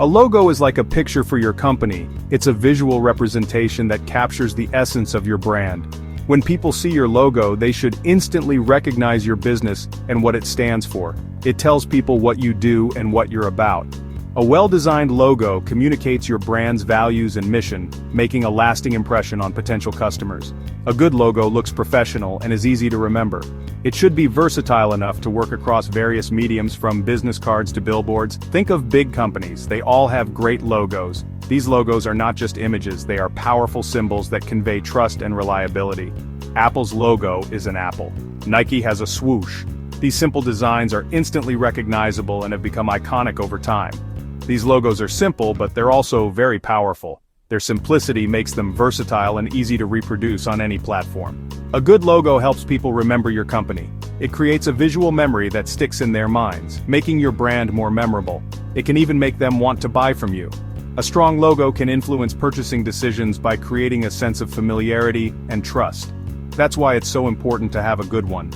A logo is like a picture for your company. It's a visual representation that captures the essence of your brand. When people see your logo, they should instantly recognize your business and what it stands for. It tells people what you do and what you're about. A well-designed logo communicates your brand's values and mission, making a lasting impression on potential customers. A good logo looks professional and is easy to remember. It should be versatile enough to work across various mediums from business cards to billboards. Think of big companies, they all have great logos. These logos are not just images, they are powerful symbols that convey trust and reliability. Apple's logo is an apple. Nike has a swoosh. These simple designs are instantly recognizable and have become iconic over time. These logos are simple, but they're also very powerful. Their simplicity makes them versatile and easy to reproduce on any platform. A good logo helps people remember your company. It creates a visual memory that sticks in their minds, making your brand more memorable. It can even make them want to buy from you. A strong logo can influence purchasing decisions by creating a sense of familiarity and trust. That's why it's so important to have a good one.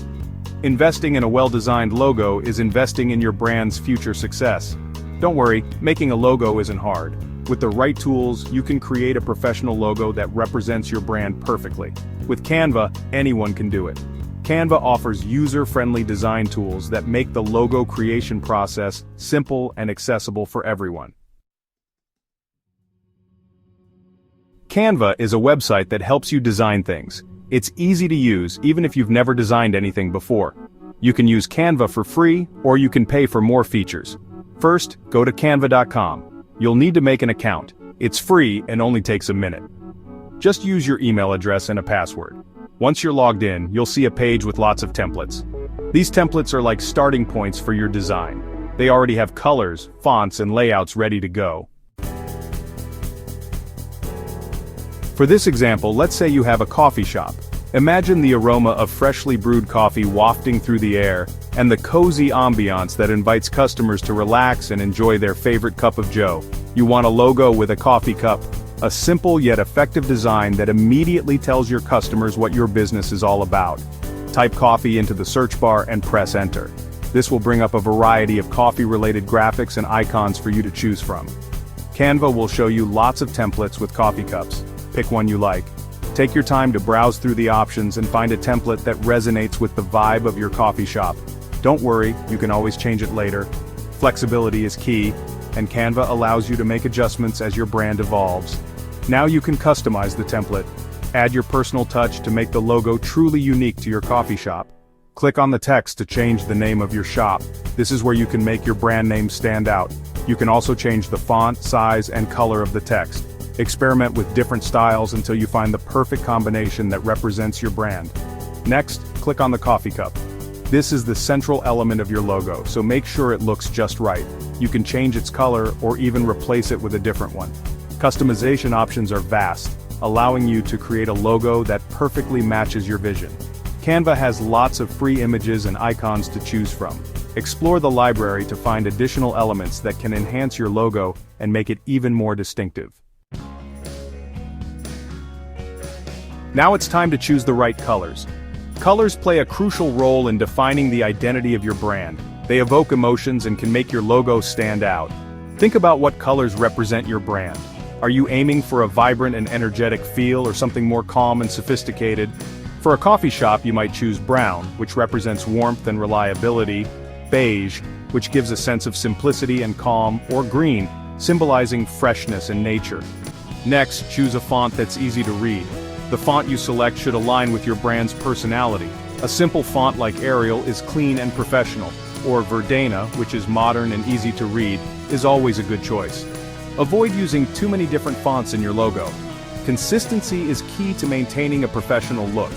Investing in a well-designed logo is investing in your brand's future success. Don't worry, making a logo isn't hard. With the right tools, you can create a professional logo that represents your brand perfectly. With Canva, anyone can do it. Canva offers user-friendly design tools that make the logo creation process simple and accessible for everyone. Canva is a website that helps you design things. It's easy to use even if you've never designed anything before. You can use Canva for free, or you can pay for more features. First, go to canva.com. You'll need to make an account. It's free and only takes a minute. Just use your email address and a password. Once you're logged in, you'll see a page with lots of templates. These templates are like starting points for your design. They already have colors, fonts, and layouts ready to go. For this example, let's say you have a coffee shop. Imagine the aroma of freshly brewed coffee wafting through the air, and the cozy ambiance that invites customers to relax and enjoy their favorite cup of joe. You want a logo with a coffee cup, a simple yet effective design that immediately tells your customers what your business is all about. Type coffee into the search bar and press enter. This will bring up a variety of coffee-related graphics and icons for you to choose from. Canva will show you lots of templates with coffee cups. Pick one you like. Take your time to browse through the options and find a template that resonates with the vibe of your coffee shop. Don't worry, you can always change it later. Flexibility is key, and Canva allows you to make adjustments as your brand evolves. Now you can customize the template. Add your personal touch to make the logo truly unique to your coffee shop. Click on the text to change the name of your shop. This is where you can make your brand name stand out. You can also change the font, size, and color of the text. Experiment with different styles until you find the perfect combination that represents your brand. Next, click on the coffee cup. This is the central element of your logo, so make sure it looks just right. You can change its color or even replace it with a different one. Customization options are vast, allowing you to create a logo that perfectly matches your vision. Canva has lots of free images and icons to choose from. Explore the library to find additional elements that can enhance your logo and make it even more distinctive. Now it's time to choose the right colors. Colors play a crucial role in defining the identity of your brand. They evoke emotions and can make your logo stand out. Think about what colors represent your brand. Are you aiming for a vibrant and energetic feel or something more calm and sophisticated? For a coffee shop, you might choose brown, which represents warmth and reliability, beige, which gives a sense of simplicity and calm, or green, symbolizing freshness and nature. Next, choose a font that's easy to read. The font you select should align with your brand's personality. A simple font like Arial is clean and professional, or Verdana, which is modern and easy to read, is always a good choice. Avoid using too many different fonts in your logo. Consistency is key to maintaining a professional look.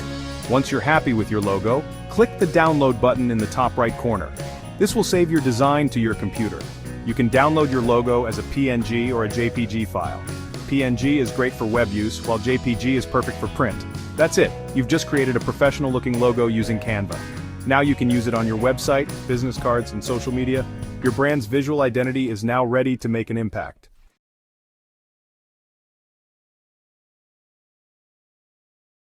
Once you're happy with your logo, click the download button in the top right corner. This will save your design to your computer. You can download your logo as a PNG or a JPG file. PNG is great for web use, while JPG is perfect for print. That's it, you've just created a professional-looking logo using Canva. Now you can use it on your website, business cards, and social media. Your brand's visual identity is now ready to make an impact.